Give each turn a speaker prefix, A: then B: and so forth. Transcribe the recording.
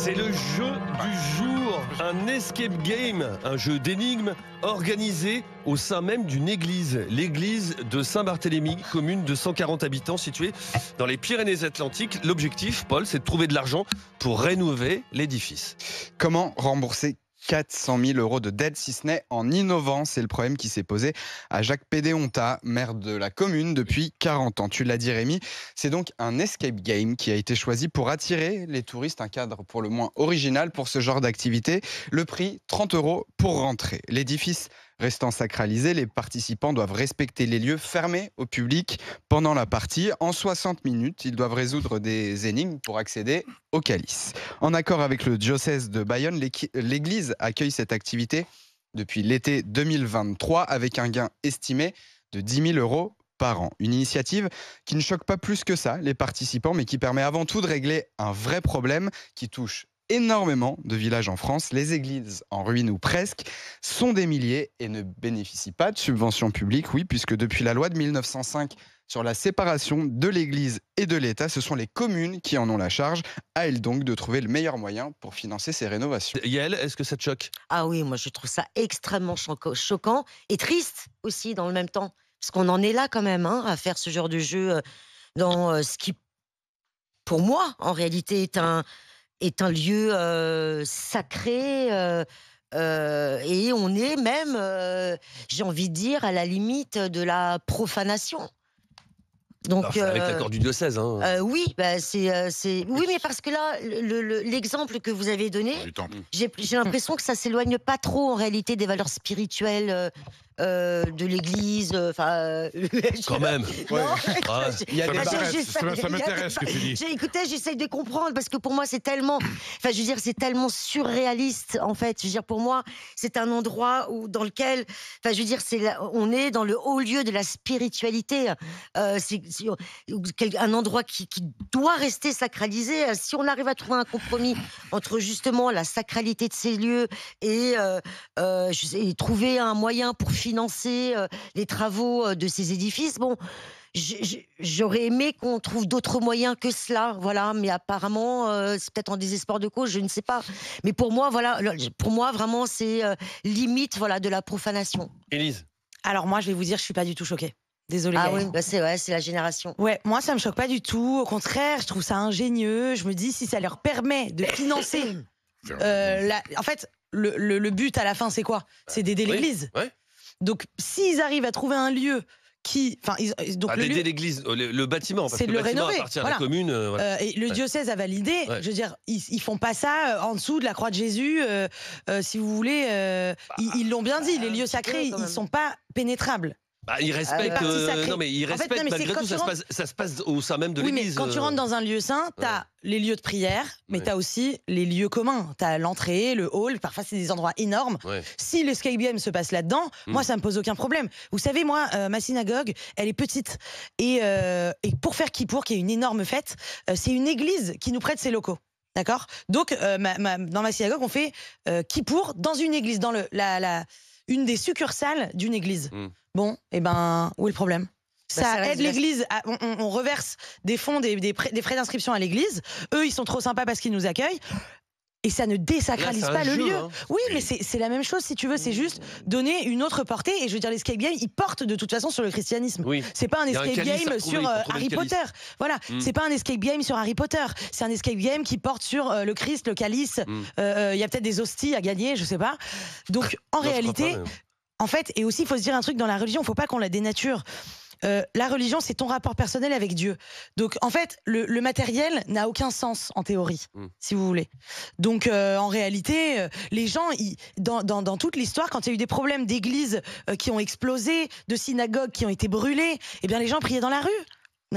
A: C'est le jeu du jour, un escape game, un jeu d'énigmes organisé au sein même d'une église, l'église de Saint-Barthélemy, commune de 140 habitants située dans les Pyrénées-Atlantiques. L'objectif, Paul, c'est de trouver de l'argent pour rénover l'édifice.
B: Comment rembourser 400 000 € de dette, si ce n'est en innovant? C'est le problème qui s'est posé à Jacques Pédéonta, maire de la commune depuis 40 ans. Tu l'as dit, Rémi, c'est donc un escape game qui a été choisi pour attirer les touristes, un cadre pour le moins original pour ce genre d'activité. Le prix, 30 € pour rentrer. L'édifice restant sacralisé, les participants doivent respecter les lieux fermés au public pendant la partie. En 60 minutes, ils doivent résoudre des énigmes pour accéder au calice. En accord avec le diocèse de Bayonne, l'église accueille cette activité depuis l'été 2023 avec un gain estimé de 10 000 € par an. Une initiative qui ne choque pas plus que ça les participants, mais qui permet avant tout de régler un vrai problème qui touche énormément de villages en France. Les églises en ruine ou presque sont des milliers et ne bénéficient pas de subventions publiques, oui, puisque depuis la loi de 1905 sur la séparation de l'Église et de l'État, ce sont les communes qui en ont la charge. À elles donc de trouver le meilleur moyen pour financer ces rénovations.
A: Yael, est-ce que ça te choque?
C: Ah oui, moi je trouve ça extrêmement choquant et triste aussi dans le même temps. Parce qu'on en est là quand même, hein, à faire ce genre de jeu dans ce qui, pour moi, en réalité, est un lieu sacré. Et on est même, j'ai envie de dire, à la limite de la profanation. Donc,
A: alors, c'est avec l'accord du diocèse. Hein.
C: Oui, bah, oui, mais parce que là, l'exemple que vous avez donné, j'ai l'impression que ça s'éloigne pas trop en réalité des valeurs spirituelles de l'Église.
A: Quand même.
C: Ouais.
B: Il y a
D: Ça m'intéresse ce que tu dis.
C: Écoutez, j'essaye de comprendre parce que pour moi c'est tellement, je veux dire, c'est tellement surréaliste en fait. Je veux dire, pour moi, c'est un endroit dans lequel, je veux dire, on est dans le haut lieu de la spiritualité. C'est un endroit qui doit rester sacralisé. Si on arrive à trouver un compromis entre justement la sacralité de ces lieux et trouver un moyen pour financer les travaux de ces édifices, bon, j'aurais aimé qu'on trouve d'autres moyens que cela, voilà. Mais apparemment, c'est peut-être en désespoir de cause, je ne sais pas. Mais pour moi, voilà, vraiment, c'est limite, voilà, de la profanation.
A: Élise.
E: Alors moi, je vais vous dire, je suis pas du tout choquée. Désolée.
C: Ah oui, c'est la génération.
E: Ouais, moi ça me choque pas du tout. Au contraire, je trouve ça ingénieux. Je me dis, si ça leur permet de financer, en fait, le but à la fin, c'est quoi? C'est d'aider l'Église.
A: Ouais.
E: Donc, s'ils arrivent à trouver un lieu qui,
A: d'aider l'église, le bâtiment, parce
E: c'est
A: que
E: de
A: le
E: le
A: bâtiment
E: rénover.
A: appartient à la commune.
E: Et le diocèse a validé. Je veux dire, ils font pas ça en dessous de la croix de Jésus. Si vous voulez, ils l'ont bien dit. Les lieux sacrés, ils sont pas pénétrables.
A: Ils respectent. Non, mais ils respectent malgré tout. Ça se passe au sein même de l'église.
E: Oui, mais quand tu rentres dans un lieu saint, t'as les lieux de prière, mais t'as aussi les lieux communs. T'as l'entrée, le hall. Parfois, c'est des endroits énormes. Si l'escape game se passe là-dedans, moi, ça me pose aucun problème. Vous savez, moi, ma synagogue, elle est petite. Et pour faire Kippour, qui est une énorme fête, c'est une église qui nous prête ses locaux. D'accord? Donc, dans ma synagogue, on fait Kippour dans une église, dans une des succursales d'une église. Bon, où est le problème? Ça aide l'église, on reverse des fonds, des frais d'inscription à l'église. Eux, ils sont trop sympas parce qu'ils nous accueillent. Et ça ne désacralise pas le lieu. Oui, mais c'est la même chose, si tu veux. C'est juste donner une autre portée. Et je veux dire, l'escape game, il porte de toute façon sur le christianisme. C'est pas un escape game sur Harry Potter. Voilà, c'est pas un escape game sur Harry Potter. C'est un escape game qui porte sur le Christ, le calice. Il y a peut-être des hosties à gagner, je sais pas. Donc, en réalité, en fait, et aussi, il faut se dire un truc dans la religion, il faut pas qu'on la dénature. La religion, c'est ton rapport personnel avec Dieu. Donc, en fait, le matériel n'a aucun sens en théorie, si vous voulez. Donc, en réalité, les gens, dans toute l'histoire, quand il y a eu des problèmes d'églises qui ont explosé, de synagogues qui ont été brûlées, eh bien, les gens priaient dans la rue.